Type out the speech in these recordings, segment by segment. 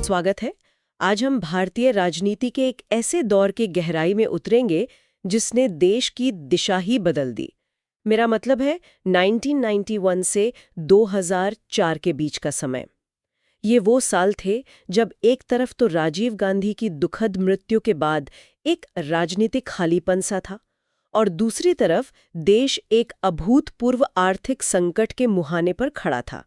बहुत स्वागत है। आज हम भारतीय राजनीति के एक ऐसे दौर के गहराई में उतरेंगे जिसने देश की दिशा ही बदल दी। मेरा मतलब है 1991 से 2004 के बीच का समय। ये वो साल थे जब एक तरफ तो राजीव गांधी की दुखद मृत्यु के बाद एक राजनीतिक खालीपन सा था और दूसरी तरफ देश एक अभूतपूर्व आर्थिक संकट के मुहाने पर खड़ा था।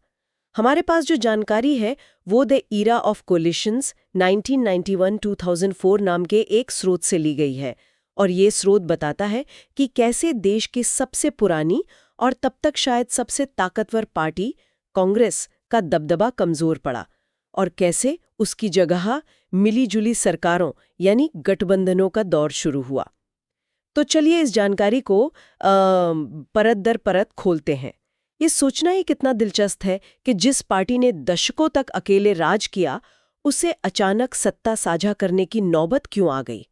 हमारे पास जो जानकारी है वो द ईरा ऑफ कोलिशंस 1991-2004 नाम के एक स्रोत से ली गई है और ये स्रोत बताता है कि कैसे देश की सबसे पुरानी और तब तक शायद सबसे ताकतवर पार्टी कांग्रेस का दबदबा कमजोर पड़ा और कैसे उसकी जगह मिली-जुली सरकारों यानी गठबंधनों का दौर शुरू हुआ। तो चलिए इस जानकारी को परत दर परत खोलते हैं। ये सोचना ही कितना दिलचस्प है कि जिस पार्टी ने दशकों तक अकेले राज किया, उसे अचानक सत्ता साझा करने की नौबत क्यों आ गई?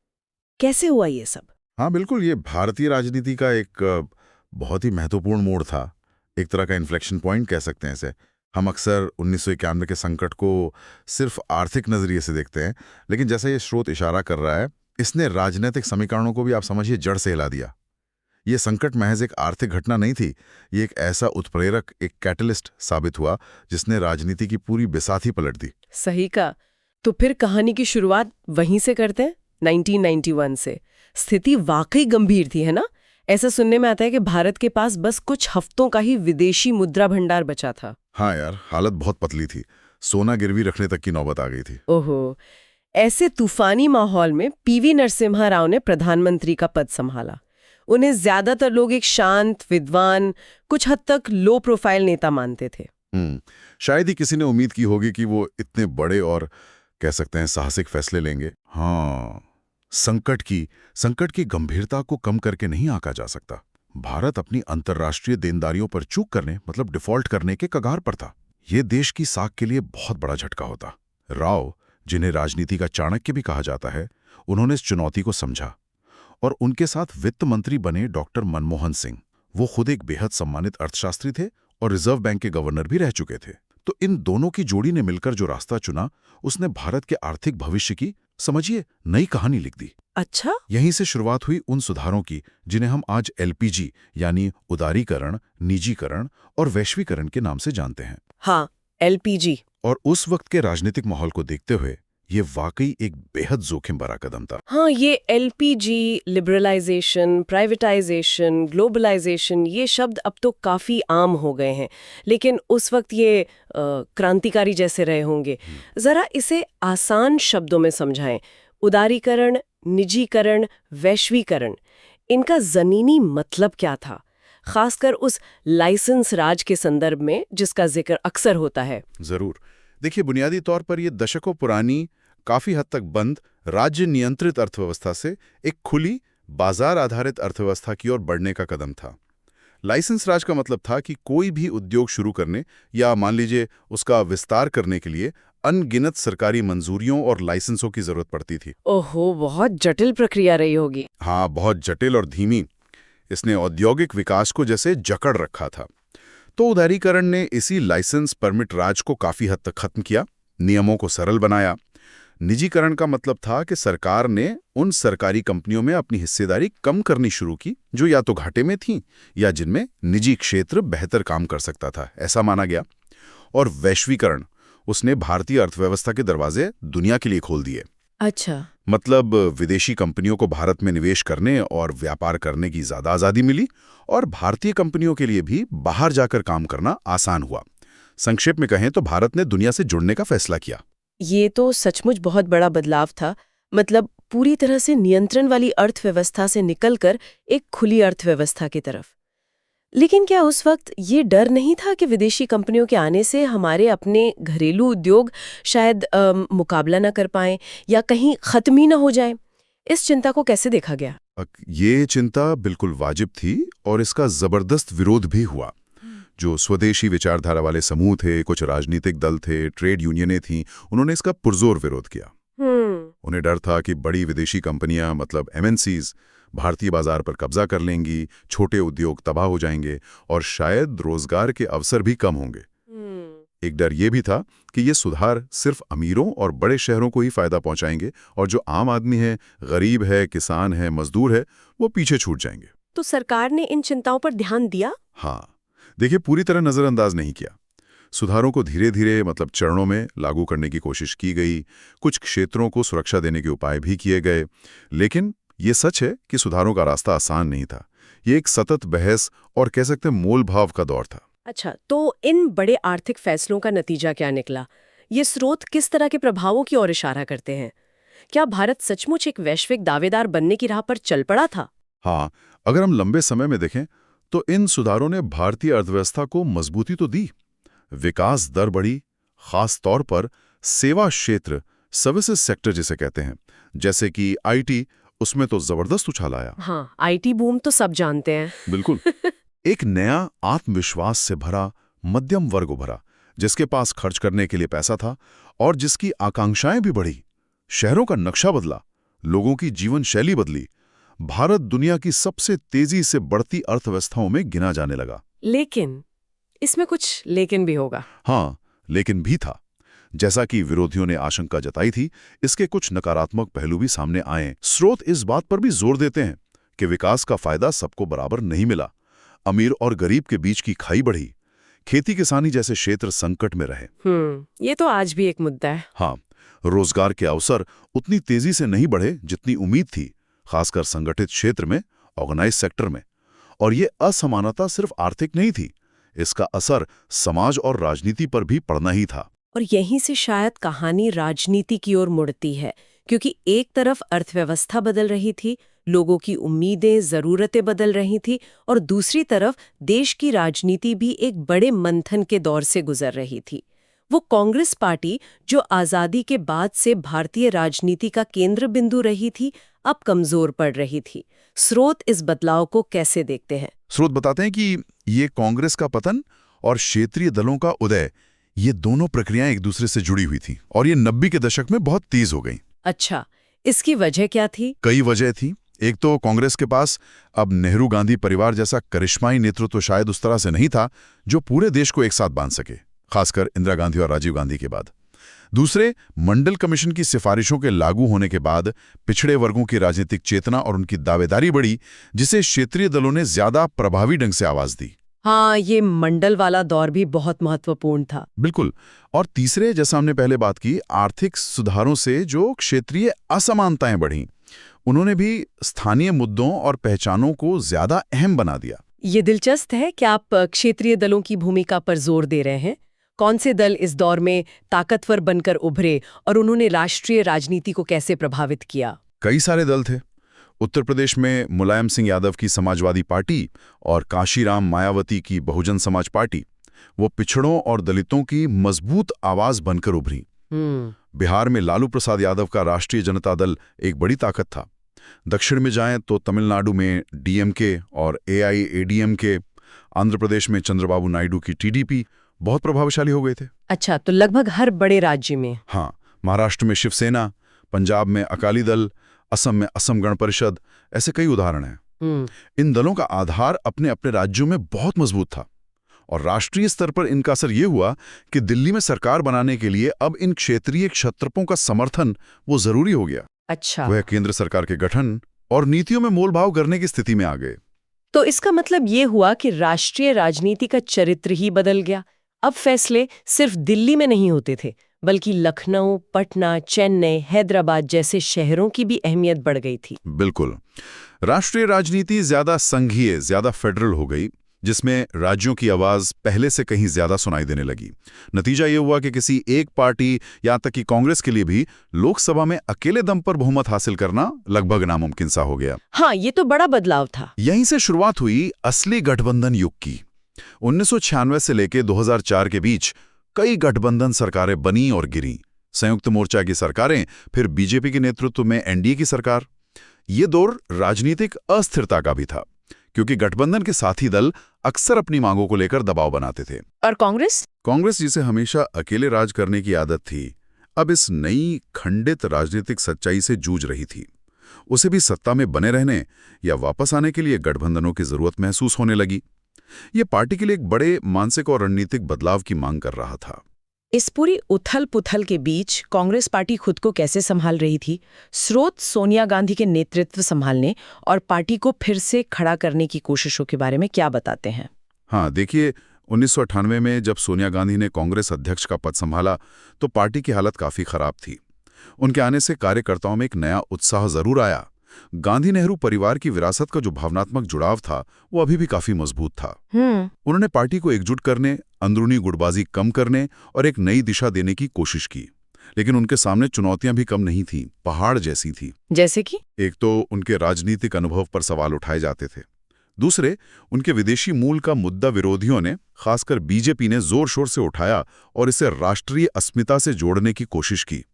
कैसे हुआ ये सब? हाँ बिल्कुल, ये भारतीय राजनीति का एक बहुत ही महत्वपूर्ण मोड़ था। एक तरह का इन्फ्लेक्शन पॉइंट कह सकते हैं इसे। हम अक्सर 1991 के संकट को सिर्फ आर्थिक नजरिए से देखते हैं, लेकिन जैसे ये स्रोत इशारा कर रहा है, इसने राजनीतिक समीकरणों को भी आप समझिए जड़ से हिला दिया। ये संकट महज एक आर्थिक घटना नहीं थी, ये एक ऐसा उत्प्रेरक, एक कैटलिस्ट साबित हुआ जिसने राजनीति की पूरी बिसात ही पलट दी। सही कहा। तो फिर कहानी की शुरुआत वहीं से करते हैं, 1991 से। स्थिति वाकई गंभीर थी, है ना? ऐसा सुनने में आता है कि भारत के पास बस कुछ हफ्तों का ही विदेशी मुद्रा भंडार बचा था। हाँ यार, हालत बहुत पतली थी। सोना गिरवी रखने तक की नौबत आ गई थी। ओहो। ऐसे तूफानी माहौल में पीवी नरसिम्हा राव ने प्रधानमंत्री का पद संभाला। उन्हें ज्यादातर लोग एक शांत, विद्वान, कुछ हद तक लो प्रोफाइल नेता मानते थे। शायद ही किसी ने उम्मीद की होगी कि वो इतने बड़े और कह सकते हैं साहसिक फैसले लेंगे। हाँ, संकट की गंभीरता को कम करके नहीं आंका जा सकता। भारत अपनी अंतर्राष्ट्रीय देनदारियों पर चूक करने, मतलब डिफॉल्ट करने के कगार पर था। ये देश की साख के लिए बहुत बड़ा झटका होता। राव, जिन्हें राजनीति का चाणक्य भी कहा जाता है, उन्होंने इस चुनौती को समझा और उनके साथ वित्त मंत्री बने डॉक्टर मनमोहन सिंह। वो खुद एक बेहद सम्मानित अर्थशास्त्री थे और रिजर्व बैंक के गवर्नर भी रह चुके थे। तो इन दोनों की जोड़ी ने मिलकर जो रास्ता चुना, उसने भारत के आर्थिक भविष्य की, समझिए, नई कहानी लिख दी। अच्छा? यहीं से शुरुआत हुई उन सुधारों की जिन्हें हम आज एलपीजी यानी उदारीकरण, निजीकरण और वैश्वीकरण के नाम से जानते हैं। हाँ, एलपीजी। और उस वक्त के राजनीतिक माहौल को देखते हुए ये वाकई एक बेहद जोखिम भरा कदम था। हाँ, ये एलपीजी, लिबरलाइजेशन, प्राइवेटाइजेशन, ग्लोबलाइजेशन, ये शब्द अब तो काफी आम हो गए हैं, लेकिन उस वक्त ये क्रांतिकारी जैसे रहे होंगे। जरा इसे आसान शब्दों में समझाएं। उदारीकरण, निजीकरण, वैश्वीकरण, इनका जमीनी मतलब क्या था, खासकर उस लाइसेंस राज के संदर्भ में जिसका जिक्र अक्सर होता है? जरूर। देखिए, बुनियादी तौर पर यह दशकों पुरानी, काफी हद तक बंद, राज्य नियंत्रित अर्थव्यवस्था से एक खुली, बाजार आधारित अर्थव्यवस्था की ओर बढ़ने का कदम था। लाइसेंस राज का मतलब था कि कोई भी उद्योग शुरू करने या मान लीजिए उसका विस्तार करने के लिए अनगिनत सरकारी मंजूरियों और लाइसेंसों की जरूरत पड़ती थी। ओहो, बहुत जटिल प्रक्रिया रही होगी। हाँ, बहुत जटिल और धीमी। इसने औद्योगिक विकास को जैसे जकड़ रखा था। तो उदारीकरण ने इसी लाइसेंस परमिट राज को काफी हद तक खत्म किया, नियमों को सरल बनाया। निजीकरण का मतलब था कि सरकार ने उन सरकारी कंपनियों में अपनी हिस्सेदारी कम करनी शुरू की जो या तो घाटे में थीं या जिनमें निजी क्षेत्र बेहतर काम कर सकता था, ऐसा माना गया। और वैश्वीकरण, उसने भारतीय अर्थव्यवस्था के दरवाजे दुनिया के लिए खोल दिए। अच्छा। मतलब विदेशी कंपनियों को भारत में निवेश करने और व्यापार करने की ज्यादा आजादी मिली और भारतीय कंपनियों के लिए भी बाहर जाकर काम करना आसान हुआ। संक्षेप में कहें तो भारत ने दुनिया से जुड़ने का फैसला किया। ये तो सचमुच बहुत बड़ा बदलाव था। मतलब पूरी तरह से नियंत्रण वाली अर्थव्यवस्था से निकलकर एक खुली अर्थव्यवस्था की तरफ। लेकिन क्या उस वक्त ये डर नहीं था कि विदेशी कंपनियों के आने से हमारे अपने घरेलू उद्योग शायद मुकाबला ना कर पाएं या कहीं खत्म ही ना हो जाएं? इस चिंता को कैसे देखा गया? ये चिंता बिल्कुल वाजिब थी और इसका जबरदस्त विरोध भी हुआ। जो स्वदेशी विचारधारा वाले समूह थे, कुछ राजनीतिक दल थे, ट्रेड यूनियनें थीं, उन्होंने इसका पुरजोर विरोध किया। उन्हें डर था कि बड़ी विदेशी कंपनियां, मतलब एमएनसीज, भारतीय बाजार पर कब्जा कर लेंगी, छोटे उद्योग तबाह हो जाएंगे और शायद रोजगार के अवसर भी कम होंगे। एक डर ये भी था कि ये सुधार सिर्फ अमीरों और बड़े शहरों को ही फायदा पहुंचाएंगे और जो आम आदमी है, गरीब है, किसान है, मजदूर है, वो पीछे छूट जाएंगे। तो सरकार ने इन चिंताओं पर ध्यान दिया? हाँ, देखिए पूरी तरह नजरअंदाज नहीं किया। सुधारों को धीरे धीरे मतलब चरणों में लागू करने की कोशिश की गई, कुछ क्षेत्रों को सुरक्षा देने के उपाय भी किए गए। लेकिन ये सच है कि सुधारों का रास्ता आसान नहीं था। ये एक सतत बहस और कह सकते हैं मोल भाव का दौर था। अच्छा, तो इन बड़े आर्थिक फैसलों का नतीजा क्या निकला? ये स्रोत किस तरह के प्रभावों की ओर इशारा करते हैं? क्या भारत सचमुच एक वैश्विक दावेदार बनने की राह पर चल पड़ा था? हाँ, अगर हम लंबे समय में देखें तो इन सुधारों ने भारतीय अर्थव्यवस्था को मजबूती तो दी। विकास दर बढ़ी, खास तौर पर सेवा क्षेत्र, सर्विसेज सेक्टर जिसे कहते हैं, जैसे कि आईटी, उसमें तो जबरदस्त उछाल आया। हाँ, आईटी बूम तो सब जानते हैं। बिल्कुल। एक नया आत्मविश्वास से भरा मध्यम वर्ग उभरा, जिसके पास खर्च करने के लिए पैसा था और जिसकी आकांक्षाएं भी बढ़ी। शहरों का नक्शा बदला, लोगों की जीवन शैली बदली। भारत दुनिया की सबसे तेजी से बढ़ती अर्थव्यवस्थाओं में गिना जाने लगा। लेकिन इसमें कुछ लेकिन भी होगा। हाँ, लेकिन भी था। जैसा कि विरोधियों ने आशंका जताई थी, इसके कुछ नकारात्मक पहलू भी सामने आए। स्रोत इस बात पर भी जोर देते हैं कि विकास का फायदा सबको बराबर नहीं मिला। अमीर और गरीब के बीच की खाई बढ़ी। खेती किसानी जैसे क्षेत्र संकट में रहे। ये तो आज भी एक मुद्दा है। हाँ, रोजगार के अवसर उतनी तेजी से नहीं बढ़े जितनी उम्मीद थी, खासकर संगठित क्षेत्र में, ऑर्गेनाइज सेक्टर में। और ये असमानता सिर्फ आर्थिक नहीं थी, इसका असर समाज और राजनीति पर भी पड़ना ही था। और यहीं से शायद कहानी राजनीति की ओर मुड़ती है, क्योंकि एक तरफ अर्थव्यवस्था बदल रही थी, लोगों की उम्मीदें, जरूरतें बदल रही थी, और दूसरी तरफ देश की राजनीति भी एक बड़े मंथन के दौर से गुजर रही थी। वो कांग्रेस पार्टी जो आजादी के बाद से भारतीय राजनीति का केंद्र बिंदु रही थी, अब कमजोर पड़ रही थी। स्रोत इस बदलाव को कैसे देखते हैं? स्रोत बताते हैं कि ये कांग्रेस का पतन और क्षेत्रीय दलों का उदय, ये दोनों प्रक्रियाएं एक दूसरे से जुड़ी हुई थी और ये 90 के दशक में बहुत तेज हो गई। अच्छा, इसकी वजह क्या थी? कई वजह थी। एक तो कांग्रेस के पास अब नेहरू गांधी परिवार जैसा करिश्माई नेतृत्व शायद उस तरह से नहीं था जो पूरे देश को एक साथ बांध सके, खासकर इंदिरा गांधी और राजीव गांधी के बाद। दूसरे, मंडल कमीशन की सिफारिशों के लागू होने के बाद पिछड़े वर्गों की राजनीतिक चेतना और उनकी दावेदारी बढ़ी, जिसे क्षेत्रीय दलों ने ज्यादा प्रभावी ढंग से आवाज दी। हाँ, ये मंडल वाला दौर भी बहुत महत्वपूर्ण था। बिल्कुल। और तीसरे, जैसा हमने पहले बात की, आर्थिक सुधारों से जो क्षेत्रीय असमानताएं बढ़ीं, उन्होंने भी स्थानीय मुद्दों और पहचानों को ज्यादा अहम बना दिया। ये दिलचस्प है कि आप क्षेत्रीय दलों की भूमिका पर जोर दे रहे हैं। कौन से दल इस दौर में ताकतवर बनकर उभरे और उन्होंने राष्ट्रीय राजनीति को कैसे प्रभावित किया? कई सारे दल थे। उत्तर प्रदेश में मुलायम सिंह यादव की समाजवादी पार्टी और काशीराम मायावती की बहुजन समाज पार्टी, वो पिछड़ों और दलितों की मजबूत आवाज बनकर उभरी। बिहार में लालू प्रसाद यादव का राष्ट्रीय जनता दल एक बड़ी ताकत था। दक्षिण में जाएं तो तमिलनाडु में डीएमके और एआईएडीएमके, आंध्र प्रदेश में चंद्रबाबू नायडू की टीडीपी बहुत प्रभावशाली हो गए थे। अच्छा, तो लगभग हर बड़े राज्य में। हाँ, महाराष्ट्र में शिवसेना, पंजाब में अकाली दल, असम में असम गण परिषद, ऐसे कई उदाहरण हैं। इन दलों का आधार अपने अपने राज्यों में बहुत मजबूत था और राष्ट्रीय स्तर पर इनका असर ये हुआ कि दिल्ली में सरकार बनाने के लिए अब इन क्षेत्रीय क्षत्रपों का समर्थन वो जरूरी हो गया। अच्छा, वह केंद्र सरकार के गठन और नीतियों में मोलभाव करने की स्थिति में आ गए। तो इसका मतलब ये हुआ कि राष्ट्रीय राजनीति का चरित्र ही बदल गया। अब फैसले सिर्फ दिल्ली में नहीं होते थे, बल्कि लखनऊ, पटना, चेन्नई, हैदराबाद जैसे शहरों की भी अहमियत बढ़ गई थी। बिल्कुल। राष्ट्रीय राजनीति ज्यादा संघीय, ज्यादा फेडरल हो गई, जिसमें राज्यों की आवाज पहले से कहीं ज्यादा सुनाई देने लगी। नतीजा ये हुआ कि किसी एक पार्टी, यहां तक कि कांग्रेस के लिए भी, लोकसभा में अकेले दम पर बहुमत हासिल करना लगभग नामुमकिन सा हो गया। हाँ, ये तो बड़ा बदलाव था। यहीं से शुरुआत हुई असली गठबंधन युग की। 1996 से लेकर 2004 के बीच कई गठबंधन सरकारें बनी और गिरी। संयुक्त मोर्चा की सरकारें, फिर बीजेपी के नेतृत्व में एनडीए की सरकार। ये दौर राजनीतिक अस्थिरता का भी था, क्योंकि गठबंधन के साथी दल अक्सर अपनी मांगों को लेकर दबाव बनाते थे। और कांग्रेस जिसे हमेशा अकेले राज करने की आदत थी, अब इस नई खंडित राजनीतिक सच्चाई से जूझ रही थी। उसे भी सत्ता में बने रहने या वापस आने के लिए गठबंधनों की जरूरत महसूस होने लगी। ये पार्टी के लिए एक बड़े मानसिक और रणनीतिक बदलाव की मांग कर रहा था। इस पूरी उथल-पुथल के बीच कांग्रेस पार्टी खुद को कैसे संभाल रही थी? स्रोत सोनिया गांधी के नेतृत्व संभालने और पार्टी को फिर से खड़ा करने की कोशिशों के बारे में क्या बताते हैं? हाँ, देखिए, 1998 में जब सोनिया गांधी ने कांग्रेस अध्यक्ष का पद संभाला तो पार्टी की हालत काफी खराब थी। उनके आने से कार्यकर्ताओं में एक नया उत्साह जरूर आया। गांधी नेहरू परिवार की विरासत का जो भावनात्मक जुड़ाव था वो अभी भी काफी मजबूत था। उन्होंने पार्टी को एकजुट करने, अंदरूनी गुटबाजी कम करने और एक नई दिशा देने की कोशिश की। लेकिन उनके सामने चुनौतियां भी कम नहीं थीं, पहाड़ जैसी थी। जैसे कि? एक तो उनके राजनीतिक अनुभव पर सवाल उठाए जाते थे। दूसरे, उनके विदेशी मूल का मुद्दा विरोधियों ने, खासकर बीजेपी ने, जोर शोर से उठाया और इसे राष्ट्रीय अस्मिता से जोड़ने की कोशिश की।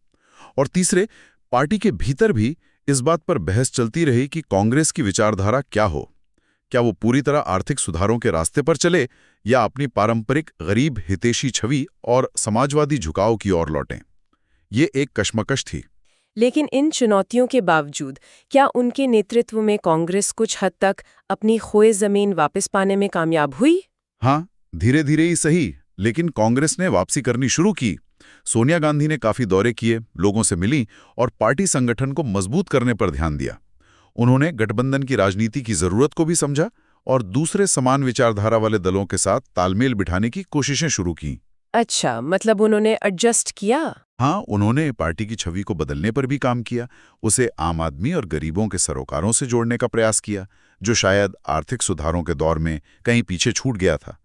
और तीसरे, पार्टी के भीतर भी इस बात पर बहस चलती रही कि कांग्रेस की विचारधारा क्या हो। क्या वो पूरी तरह आर्थिक सुधारों के रास्ते पर चले या अपनी पारंपरिक गरीब हितैषी छवि और समाजवादी झुकाव की ओर लौटें। ये एक कश्मकश थी। लेकिन इन चुनौतियों के बावजूद क्या उनके नेतृत्व में कांग्रेस कुछ हद तक अपनी खोई जमीन वापस पाने में कामयाब हुई? हाँ, धीरे धीरे ही सही, लेकिन कांग्रेस ने वापसी करनी शुरू की। सोनिया गांधी ने काफी दौरे किए, लोगों से मिली और पार्टी संगठन को मजबूत करने पर ध्यान दिया। उन्होंने गठबंधन की राजनीति की जरूरत को भी समझा और दूसरे समान विचारधारा वाले दलों के साथ तालमेल बिठाने की कोशिशें शुरू की। अच्छा, मतलब उन्होंने एडजस्ट किया? हाँ, उन्होंने पार्टी की छवि को बदलने पर भी काम किया। उसे आम आदमी और गरीबों के सरोकारों से जोड़ने का प्रयास किया, जो शायद आर्थिक सुधारों के दौर में कहीं पीछे छूट गया था।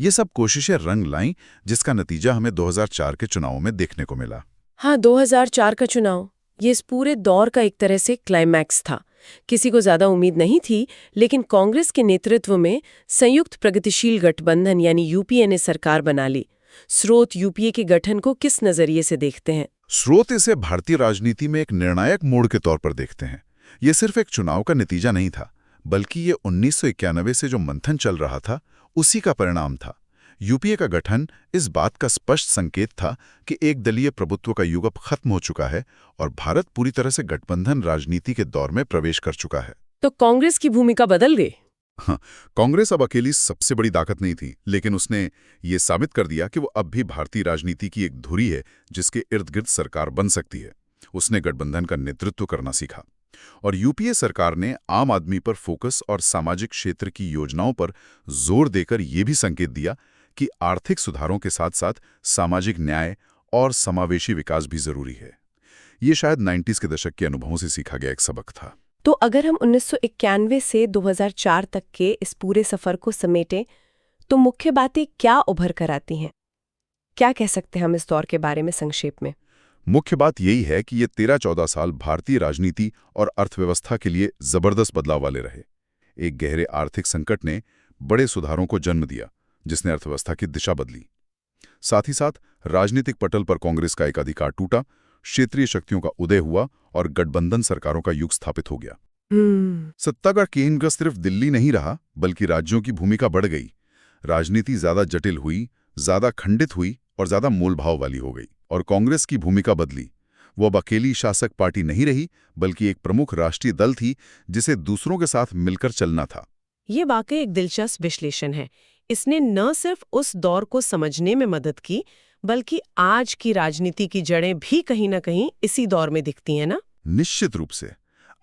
ये सब कोशिशें रंग लाईं, जिसका नतीजा हमें 2004 के चुनावों में देखने को मिला। हाँ, 2004 का चुनाव, ये इस पूरे दौर का एक तरह से क्लाइमैक्स था। किसी को ज्यादा उम्मीद नहीं थी, लेकिन कांग्रेस के नेतृत्व में संयुक्त प्रगतिशील गठबंधन यानी यूपीए ने सरकार बना ली। स्रोत यूपीए के गठन को किस नजरिए से देखते हैं? स्रोत इसे भारतीय राजनीति में एक निर्णायक मोड़ के तौर पर देखते हैं। ये सिर्फ एक चुनाव का नतीजा नहीं था, बल्कि ये 1991 से जो मंथन चल रहा था उसी का परिणाम था। यूपीए का गठन इस बात का स्पष्ट संकेत था कि एक दलीय प्रभुत्व का युग अब खत्म हो चुका है और भारत पूरी तरह से गठबंधन राजनीति के दौर में प्रवेश कर चुका है। तो कांग्रेस की भूमिका बदल गई? हाँ, कांग्रेस अब अकेली सबसे बड़ी ताकत नहीं थी, लेकिन उसने ये साबित कर दिया कि वो अब भी भारतीय राजनीति की एक धुरी है जिसके इर्द गिर्द सरकार बन सकती है। उसने गठबंधन का नेतृत्व करना सीखा और यूपीए सरकार ने आम आदमी पर फोकस और सामाजिक क्षेत्र की योजनाओं पर जोर देकर यह भी संकेत दिया कि आर्थिक सुधारों के साथ साथ सामाजिक न्याय और समावेशी विकास भी जरूरी है। ये शायद 90s के दशक के अनुभवों से सीखा गया एक सबक था। तो अगर हम 1991 से 2004 तक के इस पूरे सफर को समेटें, तो मुख्य बातें क्या उभर कर आती हैं? क्या कह सकते हैं हम इस दौर के बारे में संक्षेप में? मुख्य बात यही है कि ये 13-14 साल भारतीय राजनीति और अर्थव्यवस्था के लिए जबरदस्त बदलाव वाले रहे। एक गहरे आर्थिक संकट ने बड़े सुधारों को जन्म दिया, जिसने अर्थव्यवस्था की दिशा बदली। साथ ही साथ राजनीतिक पटल पर कांग्रेस का एक अधिकार टूटा, क्षेत्रीय शक्तियों का उदय हुआ और गठबंधन सरकारों का युग स्थापित हो गया। सत्ता का केंद्र सिर्फ दिल्ली नहीं रहा, बल्कि राज्यों की भूमिका बढ़ गई। राजनीति ज्यादा जटिल हुई, ज्यादा खंडित हुई और ज्यादा मोलभाव वाली हो गई। और कांग्रेस की भूमिका बदली। वो अब अकेली शासक पार्टी नहीं रही, बल्कि एक प्रमुख राष्ट्रीय दल थी जिसे दूसरों के साथ मिलकर चलना था। ये वाकई एक दिलचस्प विश्लेषण है। इसने न सिर्फ उस दौर को समझने में मदद की, बल्कि आज की राजनीति की जड़ें भी कहीं न कहीं इसी दौर में दिखती हैं ना? निश्चित रूप से।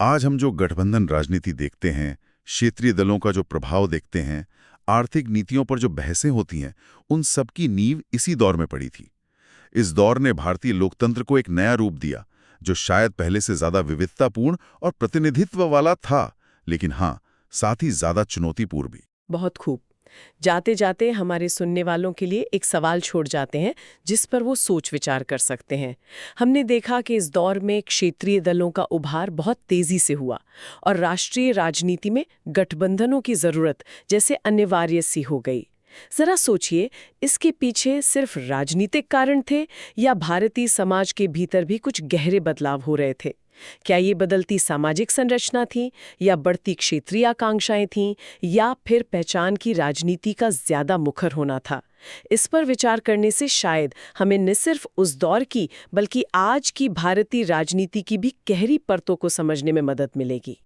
आज हम जो गठबंधन राजनीति देखते हैं, क्षेत्रीय दलों का जो प्रभाव देखते हैं, आर्थिक नीतियों पर जो बहसें होती हैं, उन सबकी नींव इसी दौर में पड़ी थी। इस दौर ने भारतीय लोकतंत्र को एक नया रूप दिया, जो शायद पहले से ज्यादा विविधतापूर्ण और प्रतिनिधित्व वाला था, लेकिन हाँ, साथ ही ज्यादा चुनौतीपूर्ण भी। बहुत खूब। जाते जाते हमारे सुनने वालों के लिए एक सवाल छोड़ जाते हैं जिस पर वो सोच विचार कर सकते हैं। हमने देखा कि इस दौर में क्षेत्रीय दलों का उभार बहुत तेजी से हुआ और राष्ट्रीय राजनीति में गठबंधनों की जरूरत जैसे अनिवार्य सी हो गई। जरा सोचिए, इसके पीछे सिर्फ राजनीतिक कारण थे या भारतीय समाज के भीतर भी कुछ गहरे बदलाव हो रहे थे? क्या ये बदलती सामाजिक संरचना थी या बढ़ती क्षेत्रीय आकांक्षाएं थीं या फिर पहचान की राजनीति का ज्यादा मुखर होना था? इस पर विचार करने से शायद हमें न सिर्फ उस दौर की बल्कि आज की भारतीय राजनीति की भी गहरी परतों को समझने में मदद मिलेगी।